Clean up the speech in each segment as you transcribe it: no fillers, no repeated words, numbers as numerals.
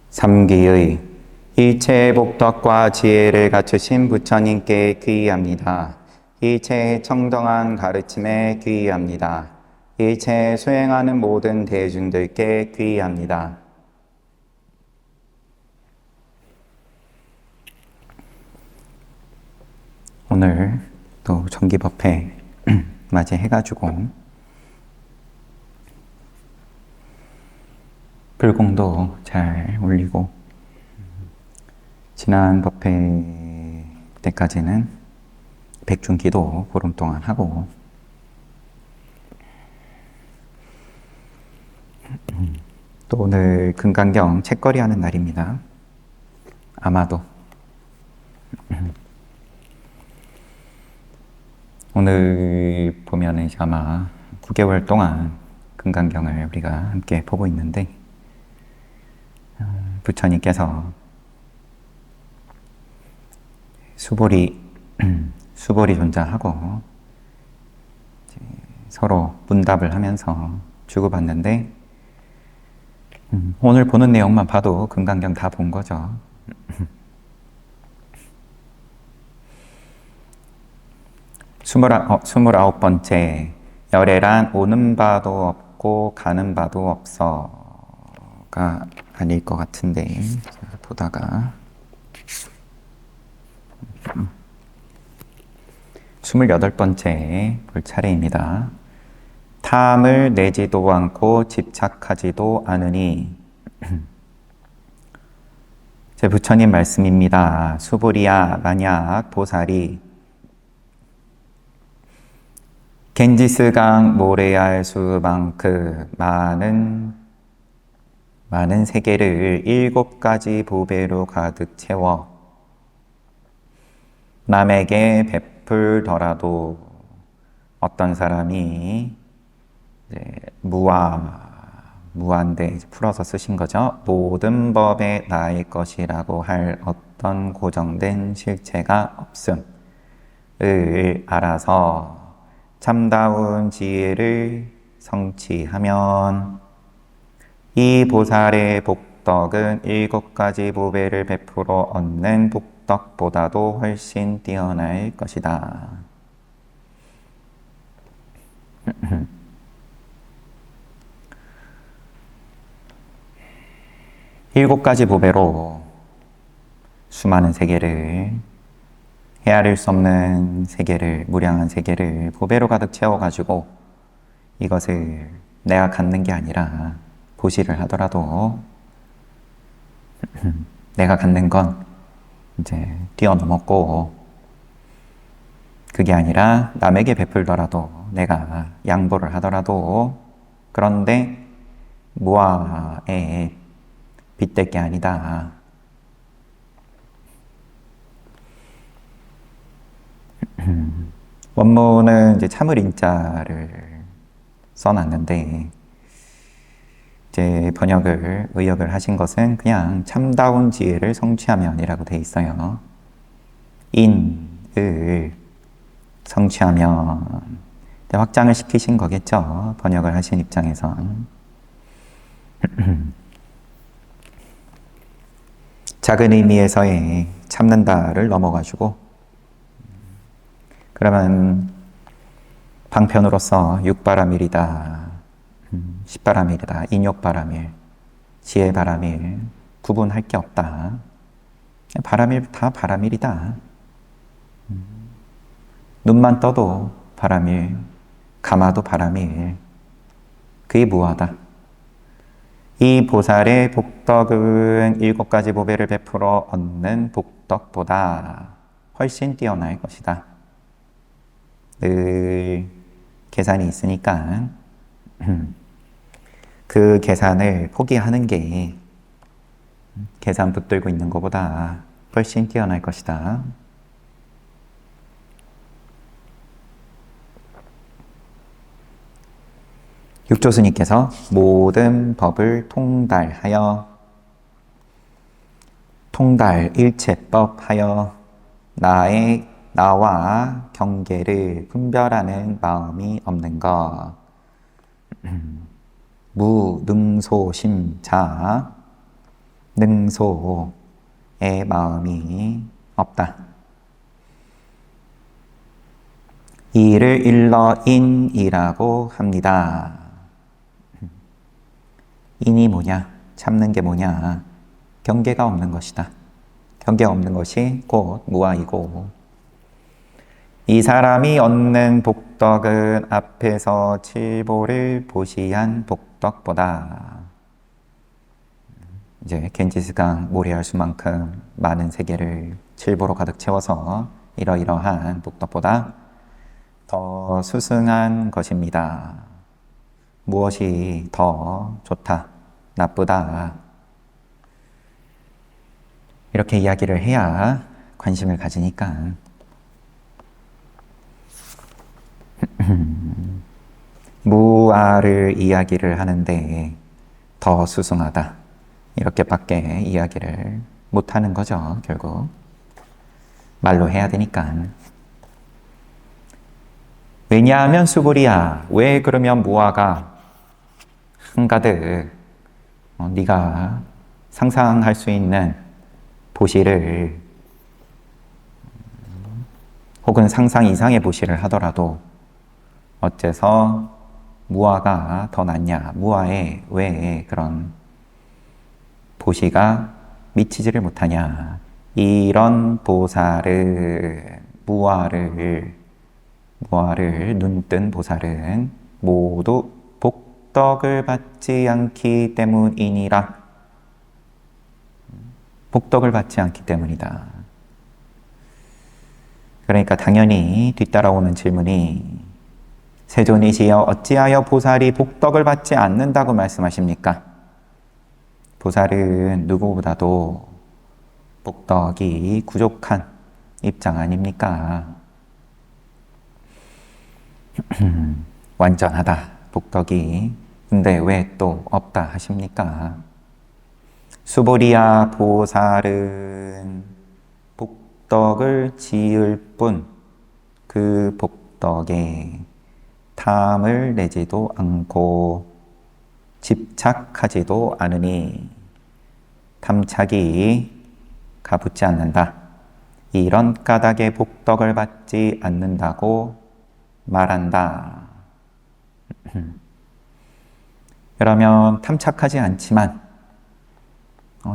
삼기의 일체의 복덕과 지혜를 갖추신 부처님께 귀의합니다. 일체의 청정한 가르침에 귀의합니다. 일체에 수행하는 모든 대중들께 귀의합니다. 오늘 또 정기법회 맞이해가지고 불공도 잘 올리고, 지난 법회 때까지는 백중기도 보름 동안 하고, 또 오늘 금강경 책거리 하는 날입니다. 아마도 오늘 보면은 이제 아마 9개월 동안 금강경을 우리가 함께 보고 있는데, 부처님께서 수보리 존자하고 서로 문답을 하면서 주고받는데, 오늘 보는 내용만 봐도 금강경 다 본 거죠. 29번째, 열애란 오는 바도 없고 가는 바도 없어가 아닐 것 같은데, 보다가 28번째 볼 차례입니다. 탐을 내지도 않고 집착하지도 않으니. 제 부처님 말씀입니다. 수보리야, 만약 보살이 겐지스강 모래알 수만큼 많은 세계를 7가지 보배로 가득 채워 남에게 베풀더라도, 어떤 사람이 무한대 풀어서 쓰신 거죠. 모든 법에 나의 것이라고 할 어떤 고정된 실체가 없음을 알아서 참다운 지혜를 성취하면 이 보살의 복덕은 7가지 보배를 베풀어 얻는 복덕보다도 훨씬 뛰어날 것이다. 일곱 가지 보배로 수많은 세계를, 헤아릴 수 없는 세계를, 무량한 세계를 보배로 가득 채워가지고 이것을 내가 갖는 게 아니라 보시를 하더라도 내가 갖는 건 이제 뛰어넘었고, 그게 아니라 남에게 베풀더라도, 내가 양보를 하더라도, 그런데 무아에 빗댈 게 아니다. 원문은 이제 참을인자를 써놨는데, 이제 의역을 하신 것은 그냥 참다운 지혜를 성취하면이라고 돼 있어요. 인을 성취하면, 확장을 시키신 거겠죠. 번역을 하신 입장에선. 작은 의미에서의 참는다를 넘어가지고, 그러면 방편으로서 육바라밀이다, 십바라밀이다, 인욕바라밀, 지혜바라밀 구분할 게 없다. 바라밀 다 바라밀이다. 눈만 떠도 바라밀, 감아도 바라밀, 그게 무하다. 이 보살의 복덕은 7가지 보배를 베풀어 얻는 복덕보다 훨씬 뛰어날 것이다. 늘 계산이 있으니까 그 계산을 포기하는 게 계산 붙들고 있는 것보다 훨씬 뛰어날 것이다. 육조스님께서 모든 법을 일체법하여 나와 경계를 분별하는 마음이 없는 것. 무능소심자, 능소의 마음이 없다. 이를 일러 인이라고 합니다. 인이 뭐냐? 참는 게 뭐냐? 경계가 없는 것이다. 경계 없는 것이 곧 무아이고, 이 사람이 얻는 복덕은 앞에서 칠보를 보시한 복덕보다, 이제 겐지스강 모래알 수만큼 많은 세계를 칠보로 가득 채워서 이러이러한 복덕보다 더 수승한 것입니다. 무엇이 더 좋다, 나쁘다, 이렇게 이야기를 해야 관심을 가지니까. 무아를 이야기를 하는데 더 수승하다, 이렇게밖에 이야기를 못하는 거죠. 결국 말로 해야 되니까. 왜냐하면 수불이야, 왜 그러면 무아가 한가득 네가 상상할 수 있는 보시를, 혹은 상상 이상의 보시를 하더라도 어째서 무아가 더 낫냐, 무아에 왜 그런 보시가 미치지를 못하냐. 이런 보살은, 무아를 눈뜬 보살은 모두 복덕을 받지 않기 때문이니라. 복덕을 받지 않기 때문이다. 그러니까 당연히 뒤따라오는 질문이, 세존이시여 어찌하여 보살이 복덕을 받지 않는다고 말씀하십니까? 보살은 누구보다도 복덕이 부족한 입장 아닙니까? 완전하다, 복덕이. 근데 왜 또 없다 하십니까? 수보리야, 보살은 복덕을 지을 뿐 그 복덕에 탐을 내지도 않고 집착하지도 않으니, 탐착이 가붙지 않는다, 이런 까닭에 복덕을 받지 않는다고 말한다. 그러면 탐착하지 않지만,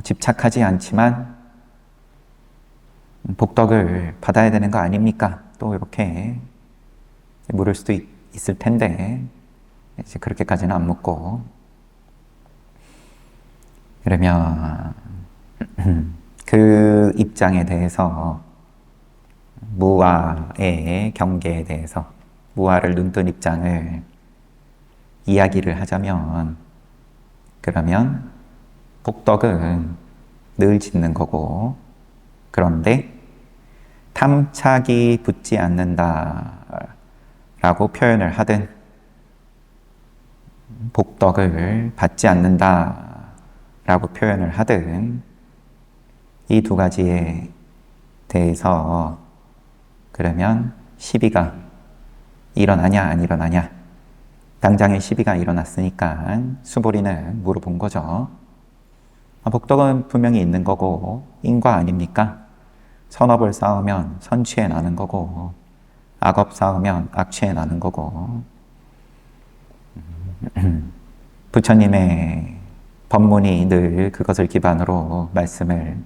집착하지 않지만 복덕을 받아야 되는 거 아닙니까? 또 이렇게 물을 수도 있을 텐데, 이제 그렇게까지는 안 묻고, 그러면 그 입장에 대해서, 무아의 경계에 대해서, 무아를 눈뜬 입장을 이야기를 하자면, 그러면 복덕은 늘 짓는 거고, 그런데 탐착이 붙지 않는다 라고 표현을 하든, 복덕을 받지 않는다 라고 표현을 하든, 이 두 가지에 대해서 그러면 시비가 일어나냐 안 일어나냐. 당장에 시비가 일어났으니까 수보리는 물어본 거죠. 복덕은 분명히 있는 거고 인과 아닙니까? 선업을 쌓으면 선취에 나는 거고, 악업 쌓으면 악취에 나는 거고. 부처님의 법문이 늘 그것을 기반으로 말씀을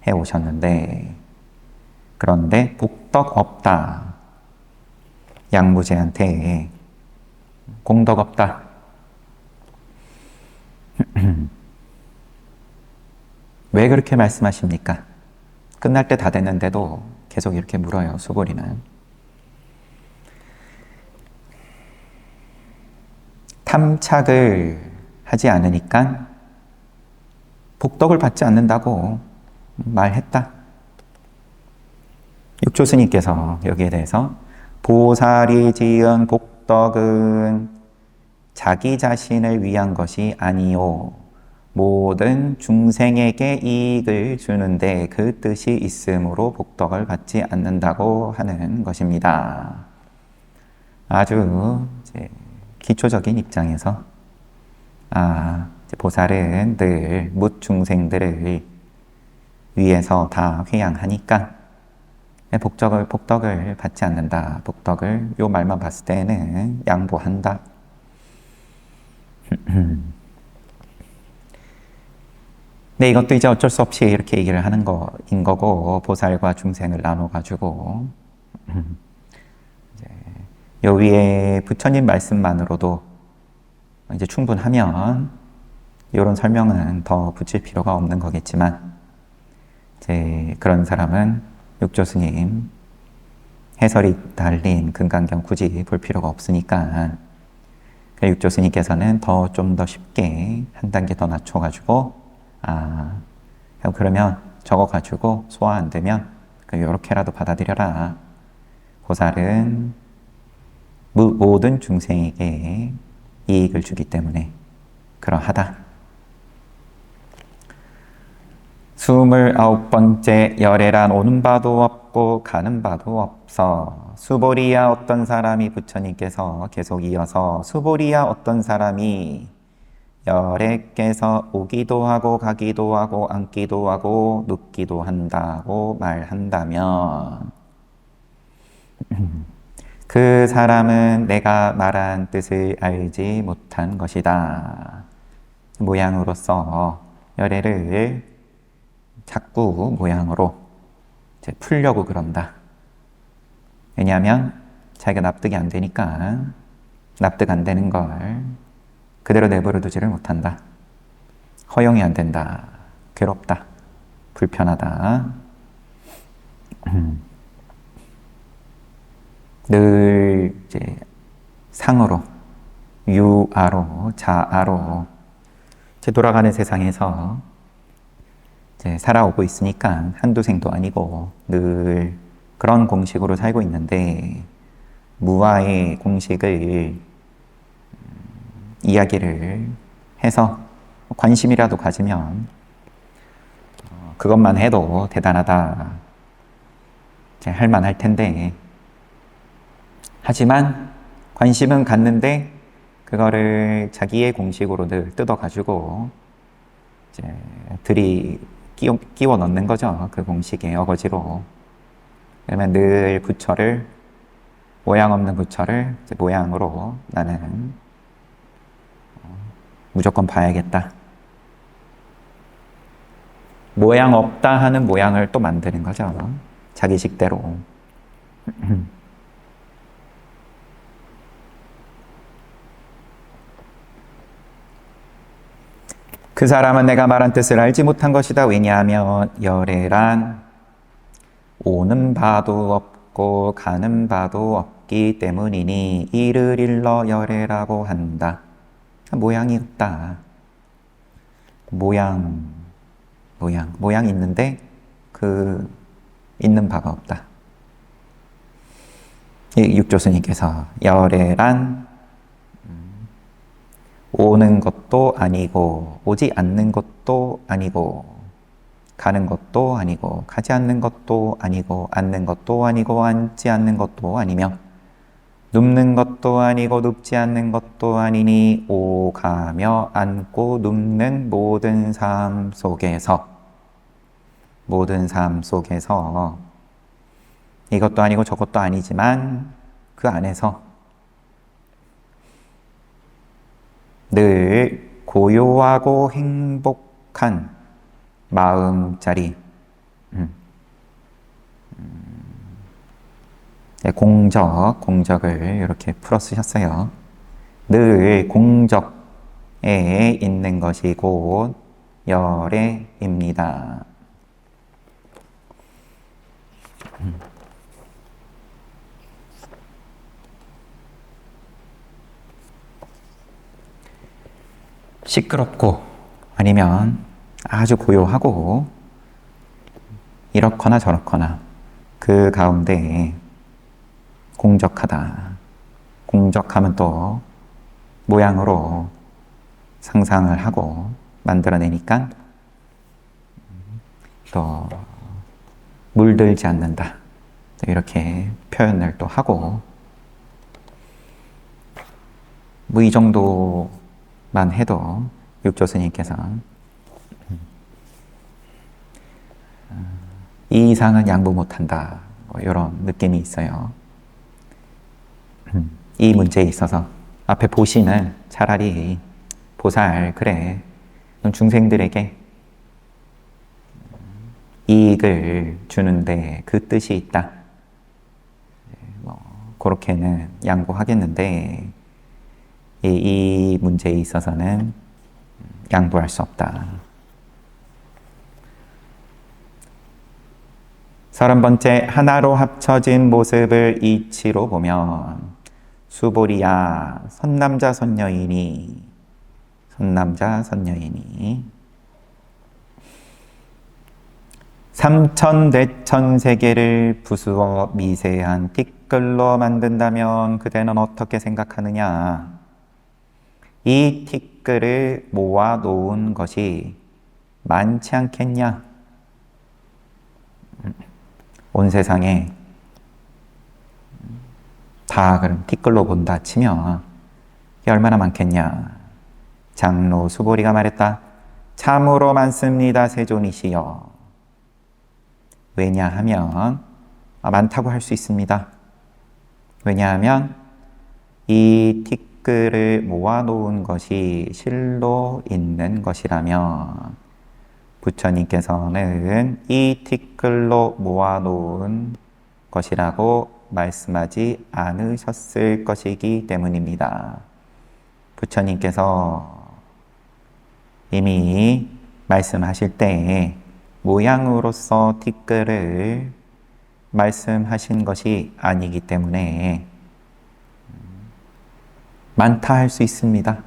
해오셨는데, 그런데 복덕 없다, 양무제한테 공덕 없다, 왜 그렇게 말씀하십니까? 끝날 때 다 됐는데도 계속 이렇게 물어요, 수보리는. 탐착을 하지 않으니까 복덕을 받지 않는다고 말했다. 육조스님께서 여기에 대해서, 보살이 지은 복덕은 자기 자신을 위한 것이 아니요 모든 중생에게 이익을 주는데 그 뜻이 있으므로 복덕을 받지 않는다고 하는 것입니다. 아주 이제 기초적인 입장에서, 이제 보살은 늘 뭇중생들을 위에서 다 회양하니까 복덕을 받지 않는다. 복덕을 요 말만 봤을 때는 양보한다. 네, 이것도 이제 어쩔 수 없이 이렇게 얘기를 하는 거인 거고, 보살과 중생을 나눠가지고 요 위에 부처님 말씀만으로도 이제 충분하면 이런 설명은 더 붙일 필요가 없는 거겠지만, 이제 그런 사람은 육조 스님 해설이 달린 금강경 굳이 볼 필요가 없으니까 육조 스님께서는 좀 더 쉽게 한 단계 더 낮춰가지고 그러면 저거 가지고 소화 안 되면 요렇게라도 받아들여라. 보살은 모든 중생에게 이익을 주기 때문에 그러하다. 29번째 열애란 오는 바도 없고 가는 바도 없어. 수보리야 어떤 사람이 부처님께서 계속 이어서 수보리야 어떤 사람이 열애께서 오기도 하고 가기도 하고 앉기도 하고 눕기도 한다고 말한다면 그 사람은 내가 말한 뜻을 알지 못한 것이다. 모양으로서 열애를 자꾸 모양으로 이제 풀려고 그런다. 왜냐하면 자기가 납득이 안 되니까 납득 안 되는 걸 그대로 내버려 두지를 못한다. 허용이 안 된다. 괴롭다. 불편하다. 늘 이제 상으로, 유아로, 자아로 이제 돌아가는 세상에서 이제 살아오고 있으니까 한두 생도 아니고 늘 그런 공식으로 살고 있는데 무아의 공식을 이야기를 해서 관심이라도 가지면 그것만 해도 대단하다 할 만할 텐데, 하지만 관심은 갖는데 그거를 자기의 공식으로 늘 뜯어가지고 이제 끼워 넣는 거죠. 그 공식에 어거지로. 그러면 늘 부처를, 모양 없는 부처를 이제 모양으로 나는 무조건 봐야겠다. 모양 없다 하는 모양을 또 만드는 거죠. 자기 식대로. 그 사람은 내가 말한 뜻을 알지 못한 것이다. 왜냐하면 열애란 오는 바도 없고 가는 바도 없기 때문이니 이를 일러 열애라고 한다. 모양이 없다. 모양 있는데 그 있는 바가 없다. 육조스님께서 열애란 오는 것도 아니고 오지 않는 것도 아니고 가는 것도 아니고 가지 않는 것도 아니고 앉는 것도 아니고 앉지 않는 것도 아니며 눕는 것도 아니고 눕지 않는 것도 아니니 오가며 앉고 눕는 모든 삶 속에서 이것도 아니고 저것도 아니지만 그 안에서 늘 고요하고 행복한 마음자리, 네, 공적을 이렇게 풀어 쓰셨어요. 늘 공적에 있는 것이 곧 열애입니다. 시끄럽고 아니면 아주 고요하고 이렇거나 저렇거나 그 가운데 공적하다. 공적하면 또 모양으로 상상을 하고 만들어내니까 또 물들지 않는다. 이렇게 표현을 또 하고 뭐 이 정도만 해도 육조스님께서 이 이상은 양보 못한다. 뭐 이런 느낌이 있어요. 이 문제에 있어서 앞에 보시는 차라리 보살, 그래, 중생들에게 이익을 주는데 그 뜻이 있다. 뭐 그렇게는 양보하겠는데 이 문제에 있어서는 양보할 수 없다. 30번째, 하나로 합쳐진 모습을 이치로 보면 수보리야 선남자 선녀이니 삼천대천세계를 부수어 미세한 티끌로 만든다면 그대는 어떻게 생각하느냐? 이 티끌을 모아 놓은 것이 많지 않겠냐? 온 세상에 다 그럼 티끌로 본다 치면 이게 얼마나 많겠냐? 장로 수보리가 말했다. 참으로 많습니다, 세존이시여. 왜냐하면 많다고 할 수 있습니다. 왜냐하면 이 티끌을 모아놓은 것이 실로 있는 것이라면 부처님께서는 이 티끌로 모아놓은 것이라고 말씀하지 않으셨을 것이기 때문입니다. 부처님께서 이미 말씀하실 때 모양으로서 티끌을 말씀하신 것이 아니기 때문에 많다 할 수 있습니다.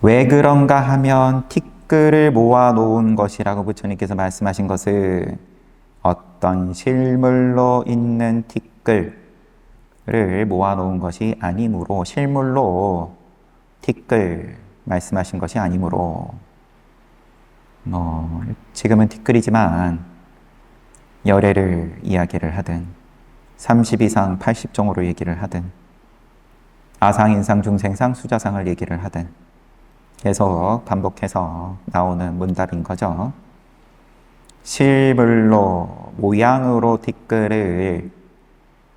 왜 그런가 하면 티끌을 모아 놓은 것이라고 부처님께서 말씀하신 것은 어떤 실물로 있는 티끌을 모아 놓은 것이 아니므로, 실물로 티끌 말씀하신 것이 아니므로, 지금은 티끌이지만 열애를 이야기를 하든 30이상 80종으로 얘기를 하든 아상인상 중생상 수자상을 얘기를 하든 계속 반복해서 나오는 문답인 거죠. 실물로 모양으로 티끌을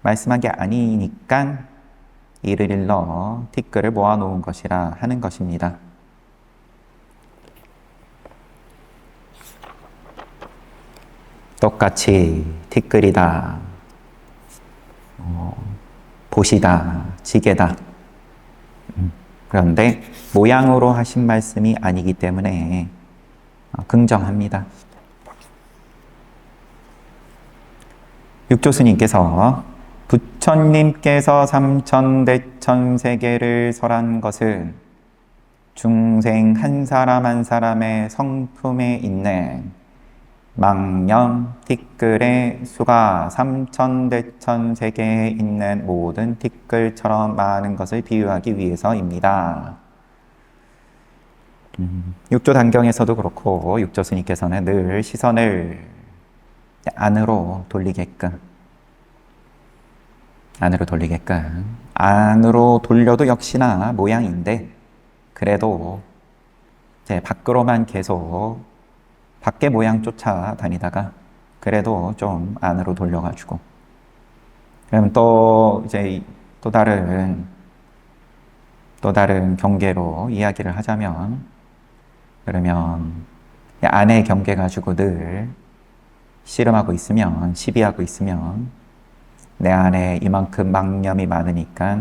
말씀한 게 아니니까 이를 일러 티끌을 모아놓은 것이라 하는 것입니다. 똑같이 티끌이다, 보시다, 지게다. 그런데 모양으로 하신 말씀이 아니기 때문에 긍정합니다. 육조스님께서 부처님께서 삼천대천세계를 설한 것은 중생 한 사람 한 사람의 성품에 있는 망념 티끌의 수가 삼천대천세계에 있는 모든 티끌처럼 많은 것을 비유하기 위해서입니다. 육조단경에서도 그렇고 육조스님께서는 늘 시선을 안으로 돌리게끔, 안으로 돌려도 역시나 모양인데, 그래도 이제 밖으로만 계속 밖의 모양 쫓아다니다가 그래도 좀 안으로 돌려가지고, 그러면 또 다른 경계로 이야기를 하자면, 그러면 안의 경계 가지고 늘 씨름하고 있으면, 시비하고 있으면 내 안에 이만큼 망념이 많으니까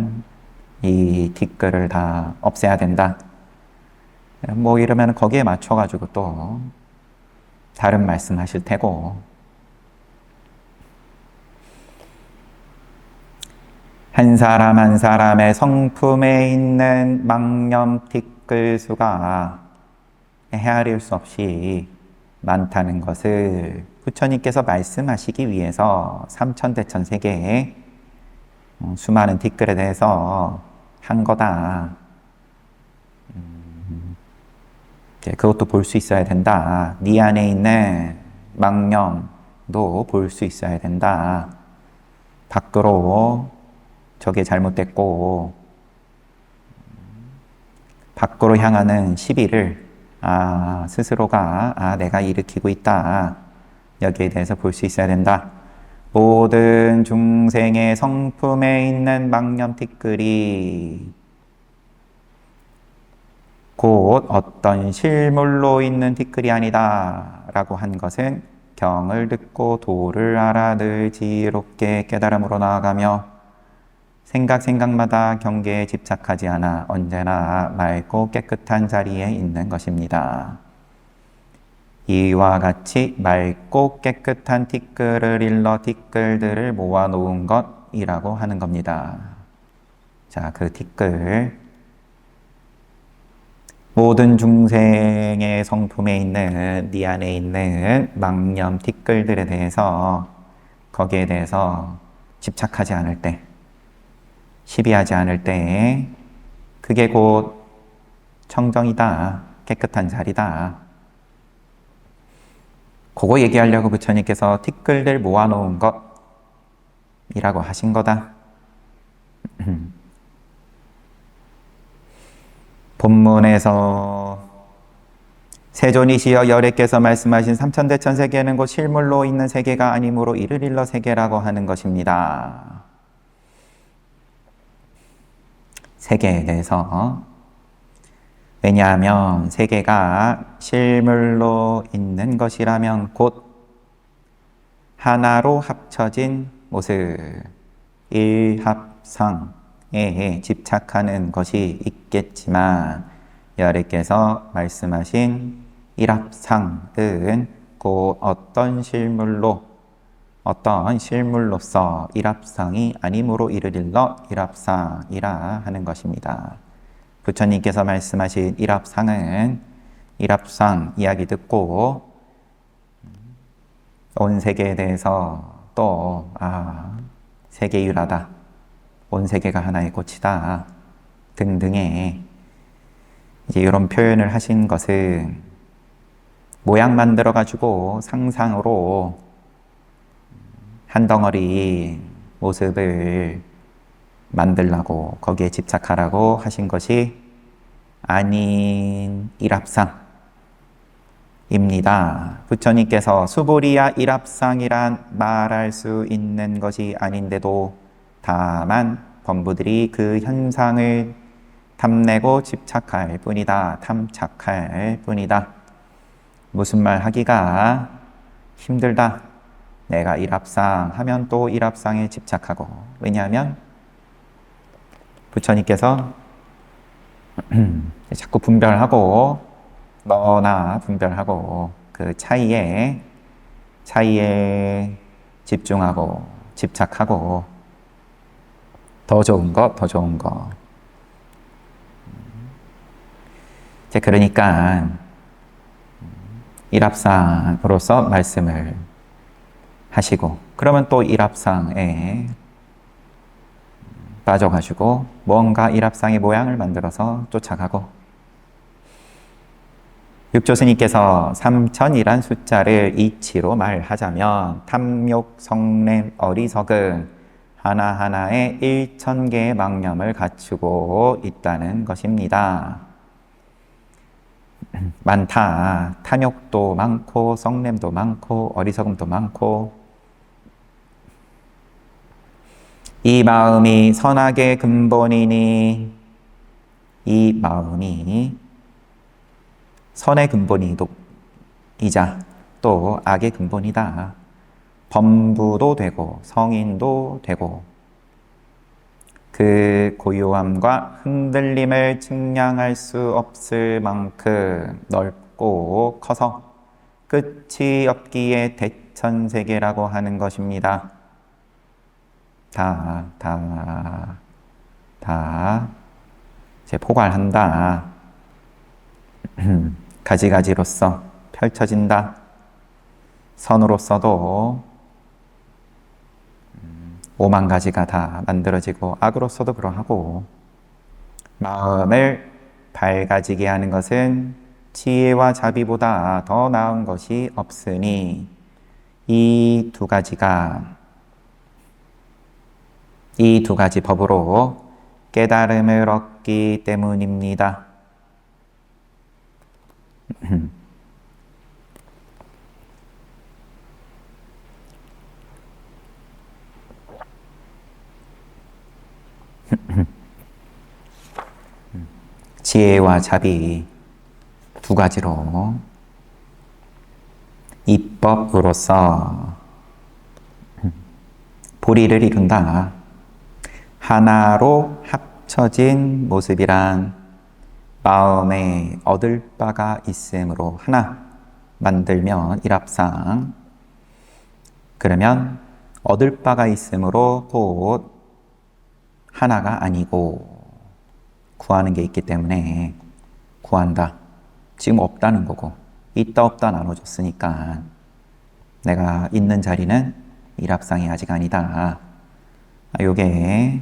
이 티끌을 다 없애야 된다. 뭐 이러면 거기에 맞춰가지고 또 다른 말씀 하실 테고, 한 사람 한 사람의 성품에 있는 망념 티끌 수가 헤아릴 수 없이 많다는 것을 부처님께서 말씀하시기 위해서 삼천대천세계에 수많은 티끌에 대해서 한 거다. 그것도 볼 수 있어야 된다. 네 안에 있는 망념도 볼 수 있어야 된다. 밖으로 저게 잘못됐고 밖으로 향하는 시비를 스스로가 내가 일으키고 있다. 여기에 대해서 볼 수 있어야 된다. 모든 중생의 성품에 있는 망념티끌이 곧 어떤 실물로 있는 티끌이 아니다 라고 한 것은 경을 듣고 도를 알아 늘 지혜롭게 깨달음으로 나아가며 생각마다 경계에 집착하지 않아 언제나 맑고 깨끗한 자리에 있는 것입니다. 이와 같이 맑고 깨끗한 티끌을 일러 티끌들을 모아놓은 것이라고 하는 겁니다. 자, 그 티끌, 모든 중생의 성품에 있는 네 안에 있는 망념 티끌들에 대해서, 거기에 대해서 집착하지 않을 때, 시비하지 않을 때, 그게 곧 청정이다, 깨끗한 자리다. 그거 얘기하려고 부처님께서 티끌들 모아놓은 것이라고 하신 거다. 본문에서 세존이시여 열애께서 말씀하신 삼천대천 세계는 곧 실물로 있는 세계가 아니므로 이를 일러 세계라고 하는 것입니다. 세계에 대해서, 왜냐하면 세계가 실물로 있는 것이라면 곧 하나로 합쳐진 모습, 일합상에 집착하는 것이 있겠지만 열애께서 말씀하신 일합상은 곧 어떤 실물로서 일합상이 아니므로 이를 일러 일합상이라 하는 것입니다. 부처님께서 말씀하신 일합상은 일합상 이야기 듣고 온 세계에 대해서 또 세계유라다, 온 세계가 하나의 꽃이다 등등의 이제 이런 표현을 하신 것은 모양 만들어 가지고 상상으로 한 덩어리 모습을 만들라고, 거기에 집착하라고 하신 것이 아닌 일합상입니다. 부처님께서 수보리야 일합상이란 말할 수 있는 것이 아닌데도 다만 범부들이 그 현상을 탐내고 집착할 뿐이다, 탐착할 뿐이다. 무슨 말 하기가 힘들다. 내가 일합상 하면 또 일합상에 집착하고, 왜냐하면 부처님께서 자꾸 분별하고, 너나 분별하고, 그 차이에 집중하고, 집착하고, 더 좋은 것. 그러니까 일합상으로서 말씀을 하시고, 그러면 또 일합상에 빠져가지고 뭔가 일합상의 모양을 만들어서 쫓아가고, 육조스님께서 삼천이란 숫자를 이치로 말하자면 탐욕, 성냄, 어리석음 하나하나에 1000개의 망념을 갖추고 있다는 것입니다. 많다. 탐욕도 많고 성냄도 많고 어리석음도 많고, 이 마음이 선악의 근본이니, 이 마음이 선의 근본이자 또 악의 근본이다. 범부도 되고 성인도 되고, 그 고요함과 흔들림을 측량할 수 없을 만큼 넓고 커서 끝이 없기에 대천세계라고 하는 것입니다. 다 이제 포괄한다. 가지가지로서 펼쳐진다. 선으로서도 5만 가지가 다 만들어지고, 악으로서도 그러하고, 마음을 밝아지게 하는 것은 지혜와 자비보다 더 나은 것이 없으니 이 두 가지 법으로 깨달음을 얻기 때문입니다. 지혜와 자비 두 가지로 이법으로서 보리를 이룬다. 하나로 합쳐진 모습이란 마음에 얻을 바가 있으므로 하나 만들면 일합상, 그러면 얻을 바가 있으므로 곧 하나가 아니고 구하는 게 있기 때문에 구한다. 지금 없다는 거고 있다 없다 나눠줬으니까 내가 있는 자리는 일합상이 아직 아니다. 요게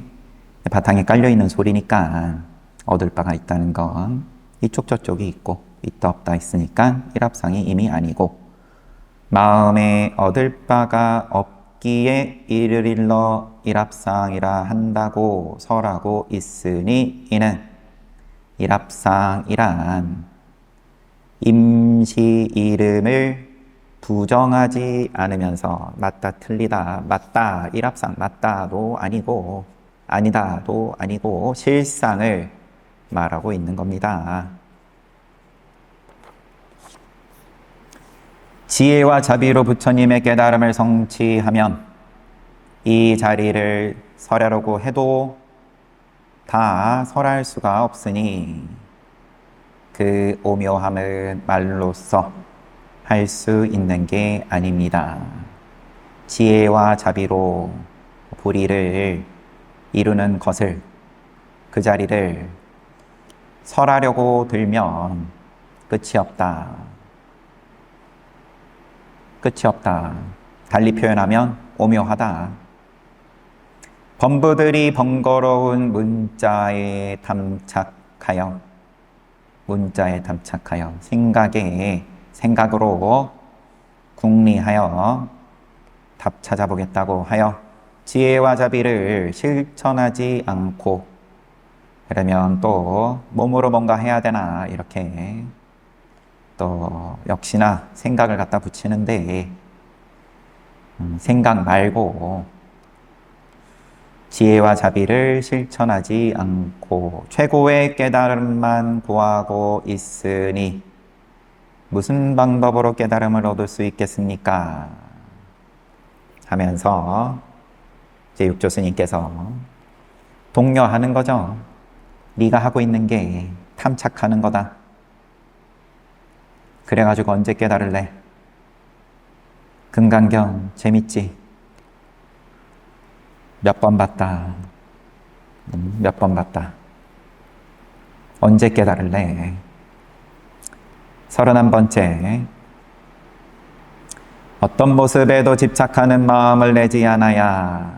바탕에 깔려있는 소리니까 얻을 바가 있다는 건 이쪽 저쪽이 있고 있다 없다 있으니까 일합상이 이미 아니고, 마음에 얻을 바가 없기에 이를 일러 일합상이라 한다고 설하고 있으니 이는 일합상이란 임시 이름을 부정하지 않으면서 맞다 틀리다 맞다 일합상 맞다도 아니고 아니다도 아니고 실상을 말하고 있는 겁니다. 지혜와 자비로 부처님의 깨달음을 성취하면 이 자리를 설하려고 해도 다 설할 수가 없으니 그 오묘함을 말로써 할 수 있는 게 아닙니다. 지혜와 자비로 보리를 이루는 것을, 그 자리를 설하려고 들면 끝이 없다. 끝이 없다. 달리 표현하면 오묘하다. 범부들이 번거로운 문자에 탐착하여 생각으로 궁리하여 답 찾아보겠다고 하여 지혜와 자비를 실천하지 않고, 그러면 또 몸으로 뭔가 해야 되나 이렇게 또 역시나 생각을 갖다 붙이는데, 생각 말고 지혜와 자비를 실천하지 않고 최고의 깨달음만 구하고 있으니 무슨 방법으로 깨달음을 얻을 수 있겠습니까? 하면서 이제 육조 스님께서 독려하는 거죠. 네가 하고 있는 게 탐착하는 거다. 그래가지고 언제 깨달을래? 금강경 재밌지? 몇 번 봤다. 몇 번 봤다. 언제 깨달을래? 31번째. 어떤 모습에도 집착하는 마음을 내지 않아야.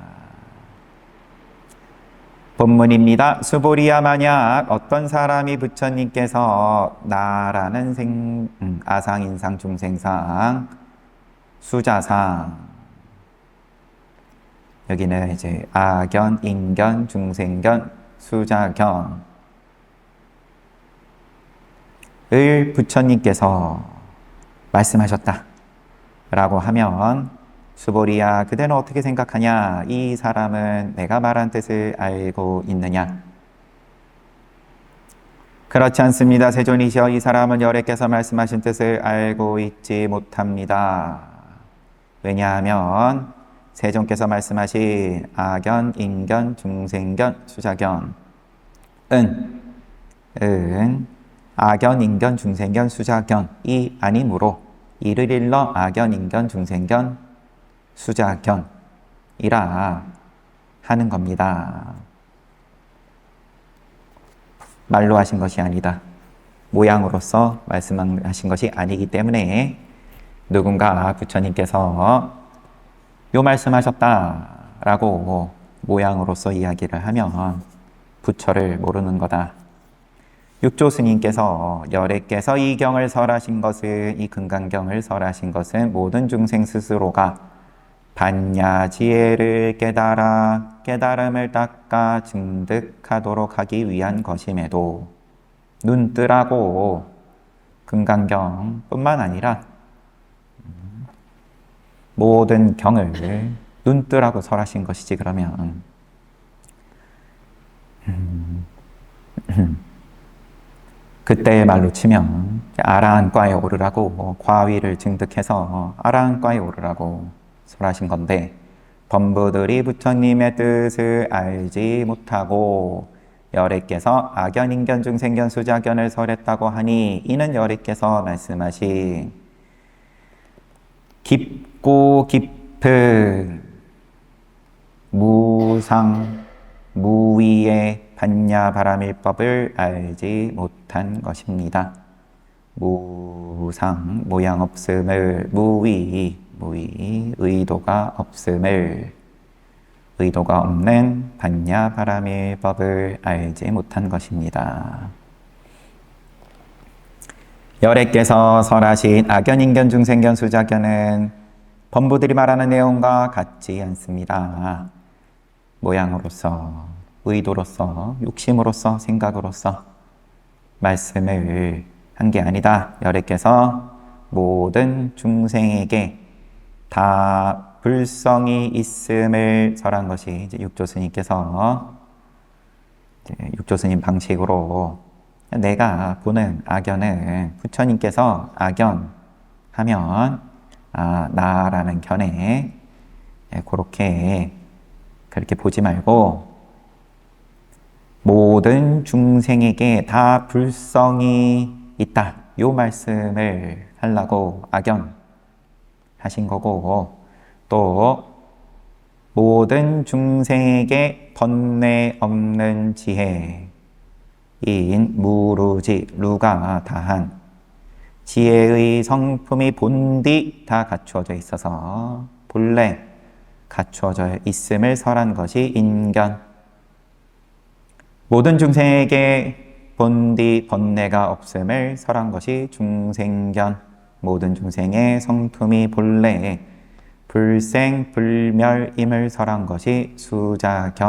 본문입니다. 수보리야, 만약 어떤 사람이 부처님께서 나라는 아상, 인상, 중생상, 수자상, 여기는 이제 아견, 인견, 중생견, 수자견을 부처님께서 말씀하셨다 라고 하면, 수보리야, 그대는 어떻게 생각하냐? 이 사람은 내가 말한 뜻을 알고 있느냐? 그렇지 않습니다. 세존이시여, 이 사람은 열애께서 말씀하신 뜻을 알고 있지 못합니다. 왜냐하면 세존께서 말씀하신 아견, 인견, 중생견, 수자견은 아견, 인견, 중생견, 수자견이 아니므로 이를 일러 아견, 인견, 중생견, 수자견이라 하는 겁니다. 말로 하신 것이 아니다. 모양으로서 말씀하신 것이 아니기 때문에 누군가 부처님께서 요 말씀하셨다라고 모양으로서 이야기를 하면 부처를 모르는 거다. 육조 스님께서 열애께서 이 경을 설하신 것은, 이 금강경을 설하신 것은 모든 중생 스스로가 반야 지혜를 깨달아 깨달음을 닦아 증득하도록 하기 위한 것임에도 눈뜨라고 금강경뿐만 아니라 모든 경을 눈뜨라고 설하신 것이지. 그러면 그때의 말로 치면 아라한과에 오르라고, 과위를 증득해서 아라한과에 오르라고 설하신 건데, 범부들이 부처님의 뜻을 알지 못하고 열애께서 악연, 인견, 중생견, 수자견을 설했다고 하니, 이는 열애께서 말씀하신 깊고 깊은 무상 무위의 반야바라밀법을 알지 못한 것입니다. 무상, 모양 없음을, 무위, 의도가 없음을, 의도가 없는 반야바라밀법을 알지 못한 것입니다. 열애께서 설하신 악연, 인견, 중생견, 수자견은 범부들이 말하는 내용과 같지 않습니다. 모양으로서, 의도로서, 욕심으로서, 생각으로서 말씀을 한 게 아니다. 열애께서 모든 중생에게 다 불성이 있음을 설한 것이 이제 육조스님께서 육조스님 방식으로, 내가 보는 악연은 부처님께서 악연 하면 나라는 견해, 그렇게 보지 말고 모든 중생에게 다 불성이 있다, 요 말씀을 하려고 악연 하신 거고, 또 모든 중생에게 번뇌 없는 지혜인 무루지, 루가 다한 지혜의 성품이 본디 다 갖추어져 있어서 본래 갖추어져 있음을 설한 것이 인견. 모든 중생에게 본디 번뇌가 없음을 설한 것이 중생견. 모든 중생의 성품이 본래 불생 불멸임을 설한 것이 수자견입니다.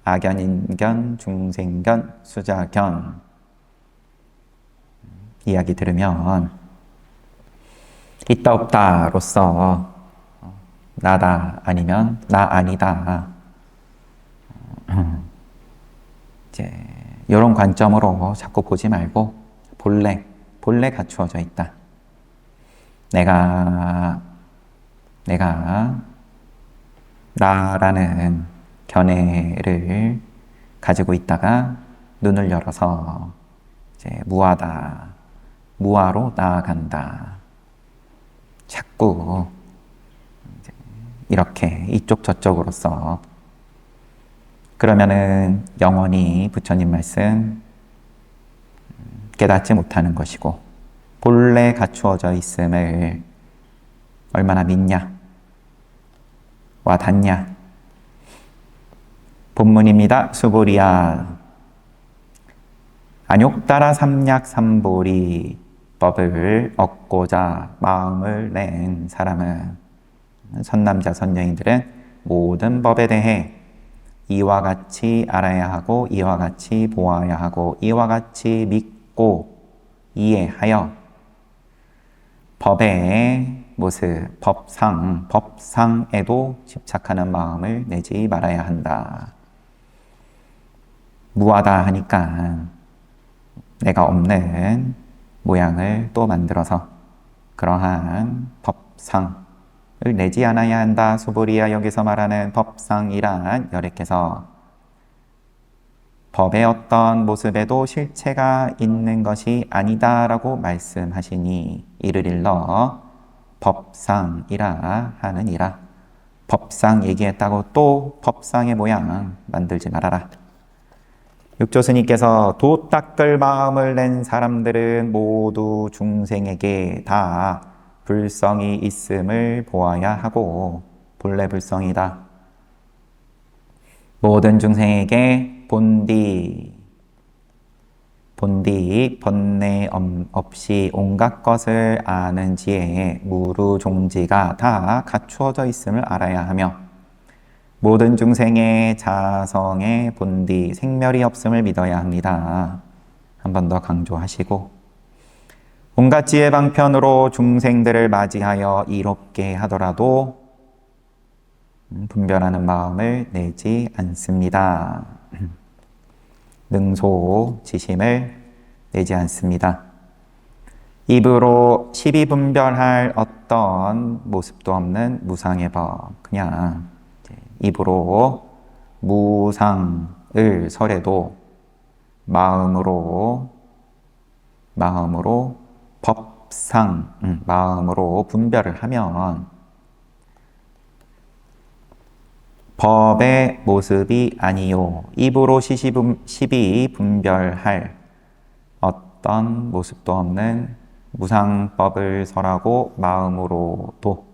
악연, 인견, 중생견, 수자견. 이야기 들으면 있다 없다로서 나다 아니면 나 아니다, 이제 이런 관점으로 자꾸 보지 말고 본래 갖추어져 있다. 내가 나라는 견해를 가지고 있다가 눈을 열어서 이제 무아로 나아간다. 자꾸 이렇게 이쪽 저쪽으로서, 그러면은 영원히 부처님 말씀 깨닫지 못하는 것이고, 본래 갖추어져 있음을 얼마나 믿냐, 와닿냐. 본문입니다. 수보리야. 안욕따라 삼약삼보리 법을 얻고자 마음을 낸 사람은, 선남자 선녀인들은 모든 법에 대해 이와 같이 알아야 하고, 이와 같이 보아야 하고, 이와 같이 믿고 이해하여 법의 모습, 법상에도 집착하는 마음을 내지 말아야 한다. 무하다 하니까 내가 없는 모양을 또 만들어서 그러한 법상을 내지 않아야 한다. 수보리야, 여기서 말하는 법상이란 열애께서 법의 어떤 모습에도 실체가 있는 것이 아니다라고 말씀하시니, 이를 일러 법상이라 하느니라. 법상 얘기했다고 또 법상의 모양 만들지 말아라. 육조스님께서 도 닦을 마음을 낸 사람들은 모두 중생에게 다 불성이 있음을 보아야 하고, 본래 불성이다. 모든 중생에게 본디 번뇌 없이 온갖 것을 아는 지혜에 무루종지가 다 갖추어져 있음을 알아야 하며, 모든 중생의 자성에 본디 생멸이 없음을 믿어야 합니다. 한 번 더 강조하시고, 온갖 지혜 방편으로 중생들을 맞이하여 이롭게 하더라도 분별하는 마음을 내지 않습니다. 능소지심을 내지 않습니다. 입으로 시비 분별할 어떤 모습도 없는 무상의 법, 그냥 입으로 무상을 설해도 마음으로 법상, 마음으로 분별을 하면 법의 모습이 아니요. 입으로 시비 분별할 어떤 모습도 없는 무상법을 설하고 마음으로도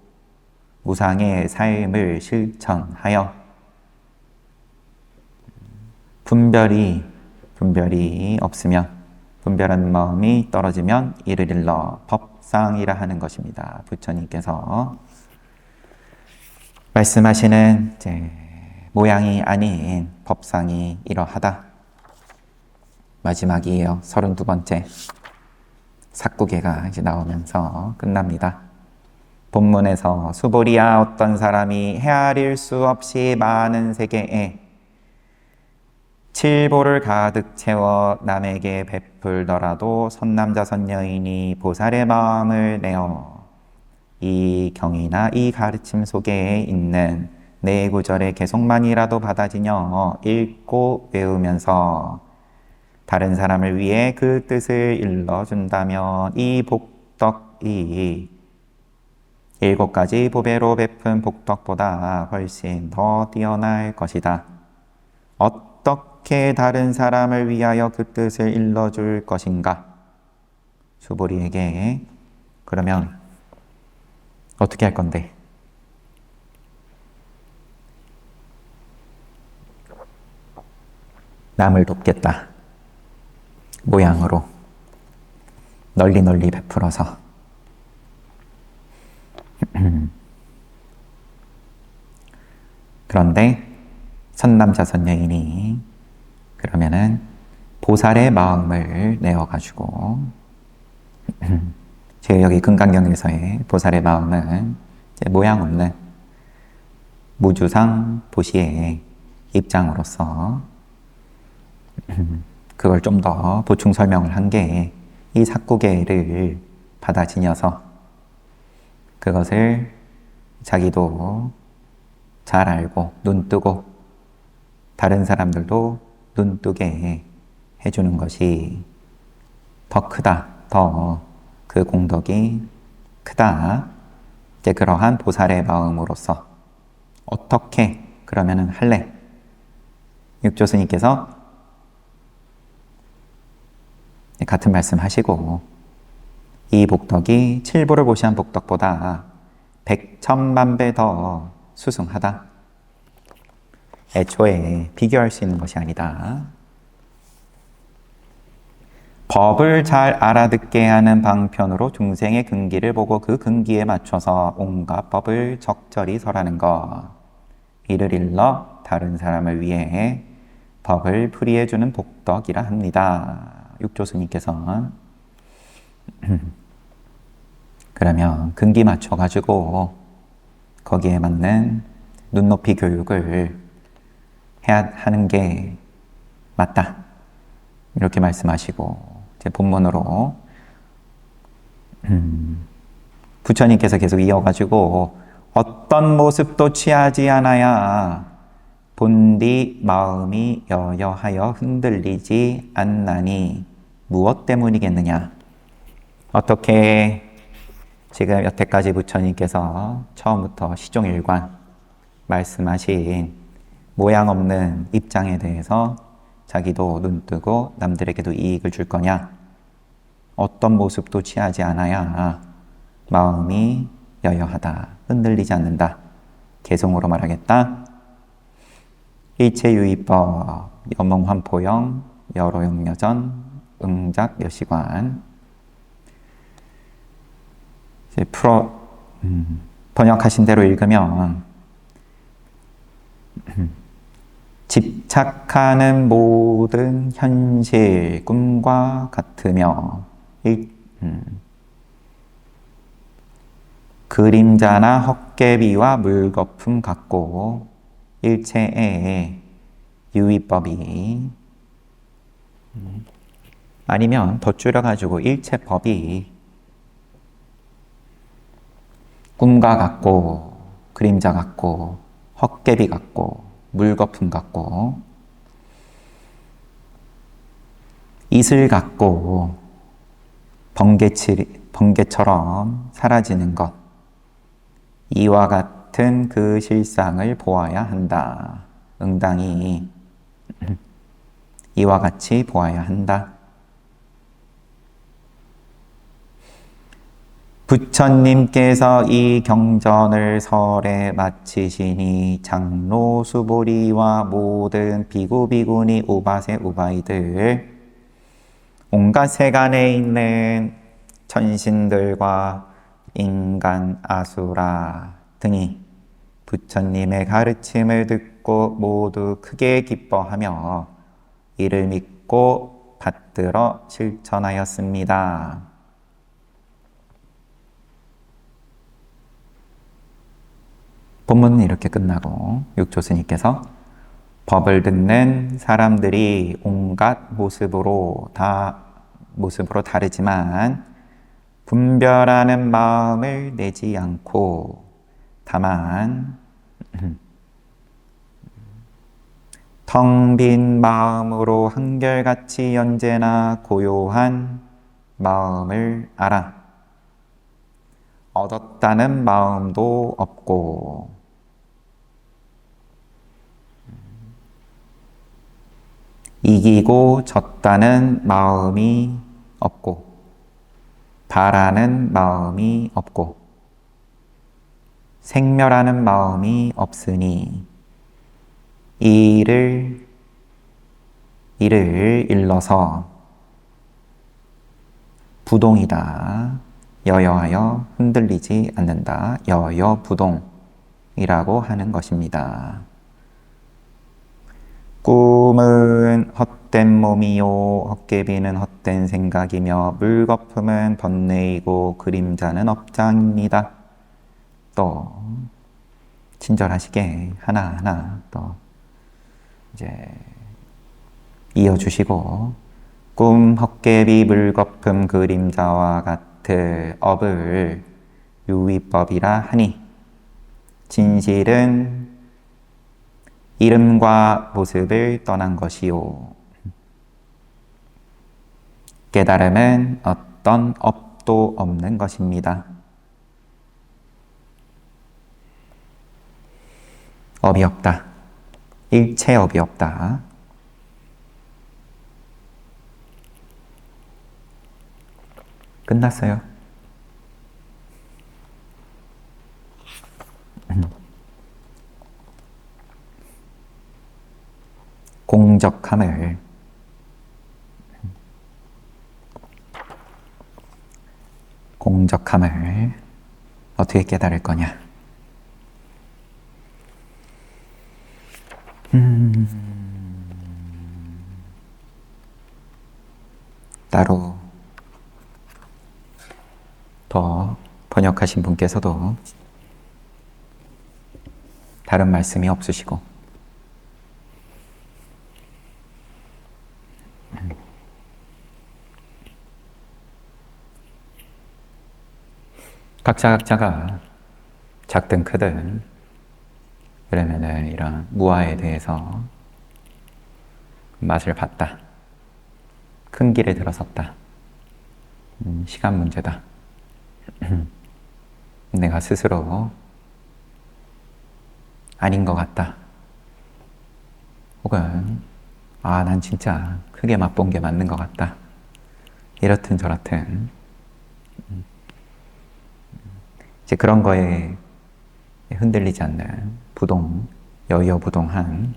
무상의 삶을 실천하여 분별이 없으면, 분별하는 마음이 떨어지면 이를 일러 법상이라 하는 것입니다. 부처님께서 말씀하시는 모양이 아닌 법상이 이러하다. 마지막이에요. 32번째 삭구계가 이제 나오면서 끝납니다. 본문에서 수보리야, 어떤 사람이 헤아릴 수 없이 많은 세계에 칠보를 가득 채워 남에게 베풀더라도 선남자 선여인이 보살의 마음을 내어 이 경이나 이 가르침 속에 있는 네 구절의 개송만이라도 받아지녀 읽고 외우면서 다른 사람을 위해 그 뜻을 일러준다면 이 복덕이 7가지 보배로 베푼 복덕보다 훨씬 더 뛰어날 것이다. 어떻게 다른 사람을 위하여 그 뜻을 일러줄 것인가? 수보리에게 그러면 어떻게 할 건데? 남을 돕겠다 모양으로 널리 베풀어서 그런데 선남자 선여인이 그러면은 보살의 마음을 내어가지고 제가 여기 금강경에서의 보살의 마음은 모양 없는 무주상 보시의 입장으로서 그걸 좀 더 보충 설명을 한 게 이 삭구계를 받아 지녀서 그것을 자기도 잘 알고 눈 뜨고 다른 사람들도 눈 뜨게 해주는 것이 더 크다, 더 그 공덕이 크다. 이제 그러한 보살의 마음으로서 어떻게 그러면은 할래? 육조스님께서 같은 말씀 하시고 이 복덕이 칠보를 보시한 복덕보다 100,000,000 배 더 수승하다. 애초에 비교할 수 있는 것이 아니다. 법을 잘 알아듣게 하는 방편으로 중생의 근기를 보고 그 근기에 맞춰서 온갖 법을 적절히 설하는 것. 이를 일러 다른 사람을 위해 법을 풀이해주는 복덕이라 합니다. 육조스님께서 그러면 근기 맞춰가지고 거기에 맞는 눈높이 교육을 해야 하는 게 맞다. 이렇게 말씀하시고 제 본문으로 부처님께서 계속 이어가지고 어떤 모습도 취하지 않아야 본디 마음이 여여하여 흔들리지 않나니 무엇 때문이겠느냐. 어떻게 지금 여태까지 부처님께서 처음부터 시종일관 말씀하신 모양 없는 입장에 대해서 자기도 눈 뜨고 남들에게도 이익을 줄 거냐? 어떤 모습도 취하지 않아야 마음이 여여하다, 흔들리지 않는다. 개성으로 말하겠다. 일체유의법, 여몽환포영, 여로용여전, 응작여시관. 번역하신 대로 읽으면 집착하는 모든 현실 꿈과 같으며 그림자나 헛개비와 물거품 같고 일체의 유의법이 아니면 더 줄여가지고 일체법이 꿈과 같고 그림자 같고 헛개비 같고 물거품 같고 이슬 같고 번개처럼 사라지는 것, 이와 같은 그 실상을 보아야 한다. 응당이 이와 같이 보아야 한다. 부처님께서 이 경전을 설에 마치시니 장로 수보리와 모든 비구 비구니 우바세 우바이들 온갖 세간에 있는 천신들과 인간 아수라 등이 부처님의 가르침을 듣고 모두 크게 기뻐하며 이를 믿고 받들어 실천하였습니다. 본문은 이렇게 끝나고 육조스님께서 법을 듣는 사람들이 온갖 모습으로 다르지만 분별하는 마음을 내지 않고 다만 텅 빈 마음으로 한결같이 언제나 고요한 마음을 알아. 얻었다는 마음도 없고 이기고 졌다는 마음이 없고 바라는 마음이 없고 생멸하는 마음이 없으니 이를 일러서 부동이다. 여여하여 흔들리지 않는다. 여여부동이라고 하는 것입니다. 꿈은 헛된 몸이요 헛개비는 헛된 생각이며 물거품은 번뇌이고 그림자는 업장입니다. 또 친절하시게 하나하나 또 이제 이어주시고 꿈 헛개비 물거품 그림자와 같은 업을 유의법이라 하니 진실은 이름과 모습을 떠난 것이요 깨달음은 어떤 업도 없는 것입니다. 업이 없다. 일체업이 없다. 끝났어요. 공적함을 어떻게 깨달을 거냐? 따로 더 번역하신 분께서도 다른 말씀이 없으시고 각자가 작든 크든 그러면은 이런 무아에 대해서 맛을 봤다. 큰 길에 들어섰다. 시간 문제다. 내가 스스로 아닌 것 같다. 혹은 난 진짜 크게 맛본 게 맞는 것 같다. 이렇든 저렇든 이제 그런 거에 흔들리지 않는 부동, 여여부동한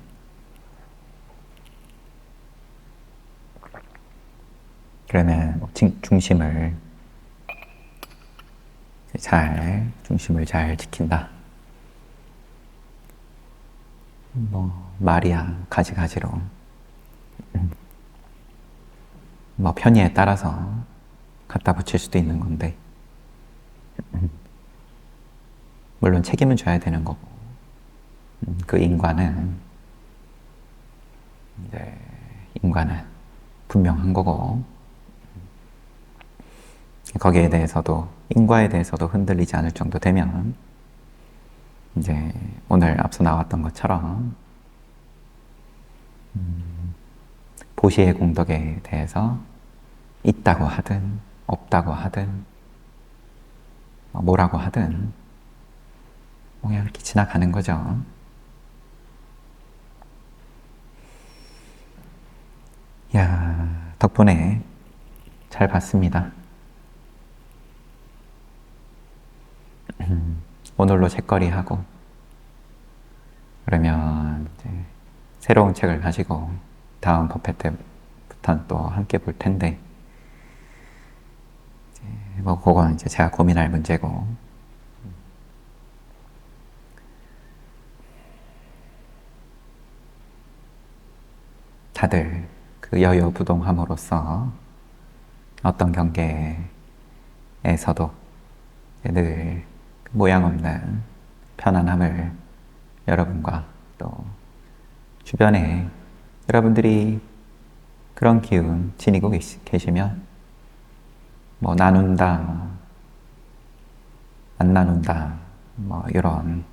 그러면 중심을 잘 지킨다. 말이야 가지가지로 편의에 따라서 갖다 붙일 수도 있는 건데 물론 책임은 져야 되는 거고 그 인과는 분명한 거고 거기에 대해서도 인과에 대해서도 흔들리지 않을 정도 되면 이제 오늘 앞서 나왔던 것처럼 보시의 공덕에 대해서 있다고 하든 없다고 하든 뭐라고 하든 그냥 이렇게 지나가는 거죠. 야, 덕분에 잘 봤습니다. 오늘로 책거리하고 그러면 이제 새로운 책을 가지고 다음 법회 때부터 또 함께 볼 텐데 그건 이제 제가 고민할 문제고 다들 그 여여부동함으로써 어떤 경계에서도 늘 모양 없는 편안함을 여러분과 또 주변에 여러분들이 그런 기운 지니고 계시면 나눈다, 안 나눈다 이런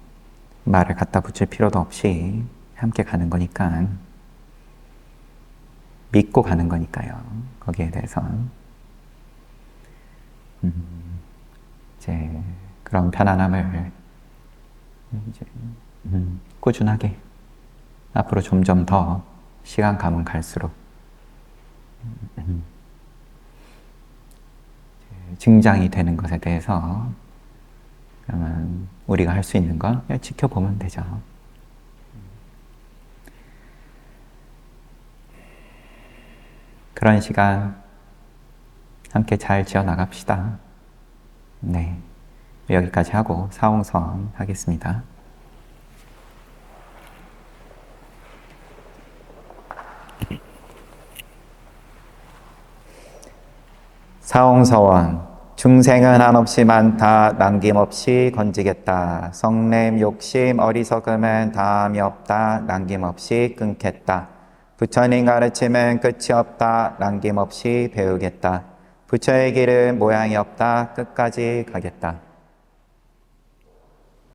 말을 갖다 붙일 필요도 없이 함께 가는 거니까 믿고 가는 거니까요. 거기에 대해서는 이제 그런 편안함을 이제 꾸준하게 앞으로 점점 더 시간 가면 갈수록 증장이 되는 것에 대해서 그러면 우리가 할 수 있는 건 그냥 지켜보면 되죠. 그런 시간 함께 잘 지어나갑시다. 네, 여기까지 하고 사홍선 하겠습니다. 사홍서원 중생은 한없이 많다 남김없이 건지겠다. 성냄 욕심 어리석음은 다함이 없다 남김없이 끊겠다. 부처님 가르침은 끝이 없다 남김없이 배우겠다. 부처의 길은 모양이 없다 끝까지 가겠다.